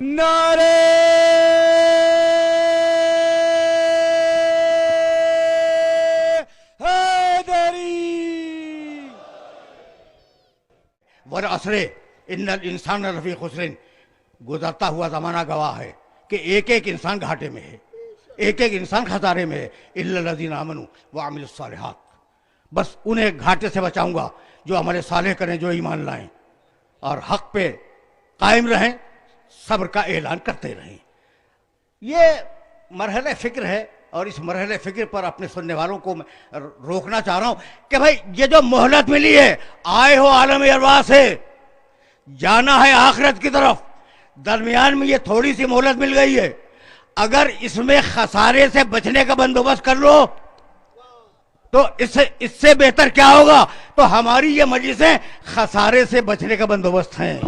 नारे हैदरी। वर असरे इन्नल इंसान लफी खुसरिन, गुजरता हुआ जमाना गवाह है कि एक एक इंसान घाटे में है, एक एक इंसान खसारे में है। इल्लल लज़ीना आमनू व अमिलुस सालिहात, बस उन्हें घाटे से बचाऊंगा जो अमल सालेह करें, जो ईमान लाएं और हक पे कायम रहें, सब्र का ऐलान करते रहें। ये मरहले फ़िक्र है और इस मरहले फ़िक्र पर अपने सुनने वालों को मैं रोकना चाह रहा हूं कि भाई ये जो मोहलत मिली है, आए हो आलम अरवाह से, जाना है आखिरत की तरफ, दरमियान में ये थोड़ी सी मोहलत मिल गई है। अगर इसमें खसारे से बचने का बंदोबस्त कर लो तो इससे बेहतर क्या होगा। तो हमारी ये मजलिसें खसारे से बचने का बंदोबस्त हैं।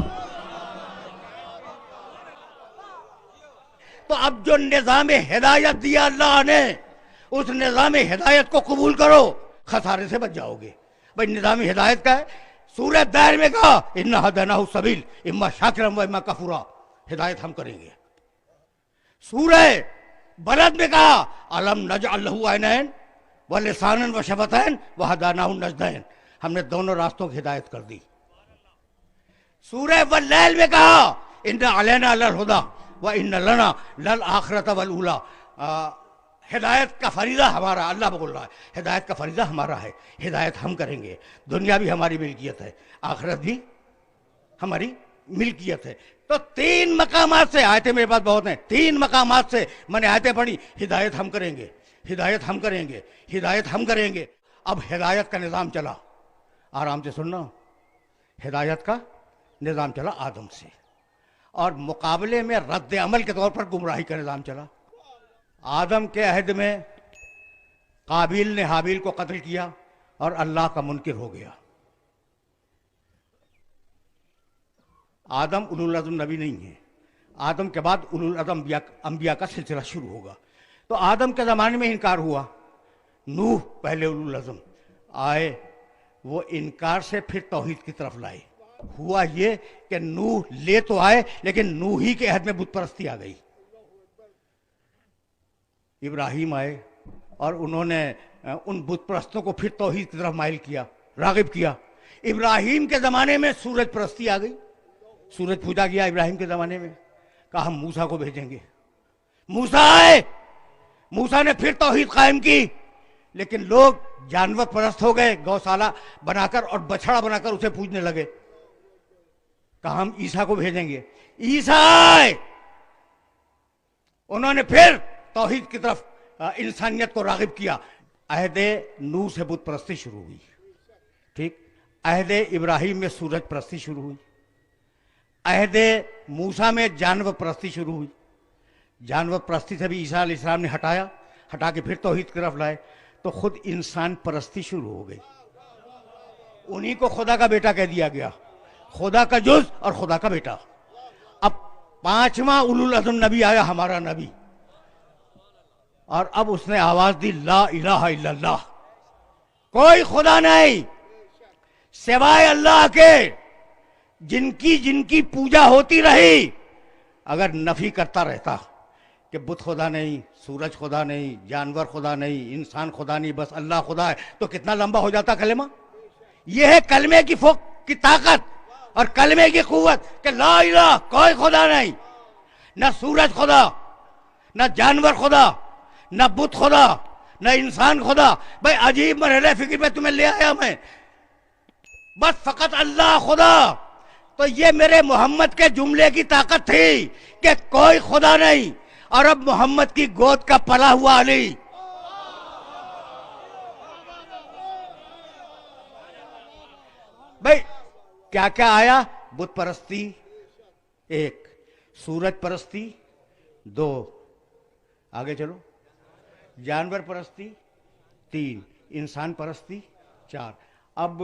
तो अब जो निज़ाम हिदायत दिया अल्लाह ने, उस निज़ाम हिदायत को कबूल करो, खसारे से बच जाओगे। भाई निज़ाम हिदायत का है, सूरह दायर में कहा इन्ना हदैनाहु सबील इम्मा शाकिरन व इम्मा कफूरा, हिदायत हम करेंगे। सूरह बलद में कहा अलम नजअल लहू ऐनैन व लिसानन व शफतैन व हदैनाहु नजदैन, हमने दोनों रास्तों की हिदायत कर दी। सूरह वल्लैल में कहा इन्ना अलैना लल हुदा व इन्ना लना लल आखिरत वल ऊला, हिदायत का फरीज़ा हमारा, अल्लाह बोल रहा है हिदायत का फरीज़ा हमारा है, हिदायत हम करेंगे। दुनिया भी हमारी मिल्कियत है, आखिरत भी हमारी मिल्कियत है। तो तीन मकामात से, आयतें मेरे पास बहुत हैं, तीन मकामात से मैंने आयतें पढ़ी, हिदायत हम करेंगे, हिदायत हम करेंगे, हिदायत हम करेंगे। अब हिदायत का निज़ाम चला, आराम से सुनना, हिदायत का निज़ाम चला आदम से, और मुकाबले में रद्द अमल के तौर पर गुमराही का निज़ाम चला। आदम के अहद में काबिल ने हाबिल को कत्ल किया और अल्लाह का मुनकिर हो गया। आदम उलुल अज़्म नबी नहीं है, आदम के बाद उलुल अज़्म अंबिया का सिलसिला शुरू होगा। तो आदम के ज़माने में इनकार हुआ, नूह पहले उलुल अज़्म आए, वो इनकार से फिर तौहीद की तरफ लाए। हुआ ये कि नूह ले तो आए लेकिन नूह ही के अहद में बुत परस्ती आ गई। इब्राहिम आए और उन्होंने उन बुत परस्तों को फिर तौहीद की तरफ माइल किया, रागिब किया। इब्राहिम के ज़माने में सूरज परस्ती आ गई, सूरज पूजा किया इब्राहिम के ज़माने में। कहा हम मूसा को भेजेंगे, मूसा आए, मूसा ने फिर तौहीद कायम की, लेकिन लोग जानवर परस्त हो गए, गौशाला बनाकर और बछड़ा बनाकर उसे पूजने लगे। कहा हम ईसा को भेजेंगे, ईसा आए, उन्होंने फिर तौहीद की तरफ इंसानियत को रागिब किया। अहदे नूह से बुत परस्ती शुरू हुई, ठीक। अहदे इब्राहिम में सूरज परस्ती शुरू हुई, अहदे मूसा में जानवर परस्ती शुरू हुई। जानवर परस्ती से भी ईसा अलैहिस्सलाम ने हटाया, हटा के फिर तौहीद की तरफ लाए, तो खुद इंसान परस्ती शुरू हो गई। उन्हीं को खुदा का बेटा कह दिया गया, खुदा का जुज और खुदा का बेटा। अब पांचवा उलुल अज़्म नबी आया, हमारा नबी, और अब उसने आवाज दी ला इलाहा इल्लल्लाह, कोई खुदा नहीं सिवाय अल्लाह के, जिनकी जिनकी पूजा होती रही। अगर नफी करता रहता कि बुत खुदा नहीं, सूरज खुदा नहीं, जानवर खुदा नहीं, इंसान खुदा नहीं, बस अल्लाह खुदा है, तो कितना लंबा हो जाता कलमा। यह है कलमे की ताकत और कलमे की कुव्वत कि ला इलाहा, कोई खुदा नहीं, न सूरज खुदा, न जानवर खुदा, न बुत खुदा, न इंसान खुदा। भाई अजीब मरहले फिक्र में तुम्हें ले आया मैं, बस फकत अल्लाह खुदा। तो ये मेरे मोहम्मद के जुमले की ताकत थी कि कोई खुदा नहीं, और अब मोहम्मद की गोद का पला हुआ अली। भाई क्या क्या आया, बुत परस्ती एक, सूरज परस्ती दो, आगे चलो, जानवर परस्ती तीन, इंसान परस्ती चार। अब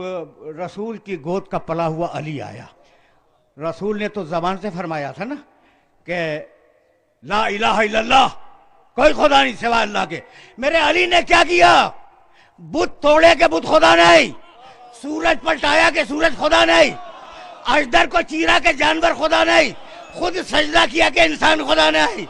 रसूल की गोद का पला हुआ अली आया। रसूल ने तो जबान से फरमाया था ना कि ला इलाहा इल्लल्लाह, कोई खुदा नहीं सिवाय अल्लाह के। मेरे अली ने क्या किया, बुत तोड़े के बुत खुदा नहीं, सूरज पलटाया के सूरज खुदा नहीं, अजदर को चीरा के जानवर खुदा नहीं, खुद सजदा किया कि इंसान खुदा नहीं।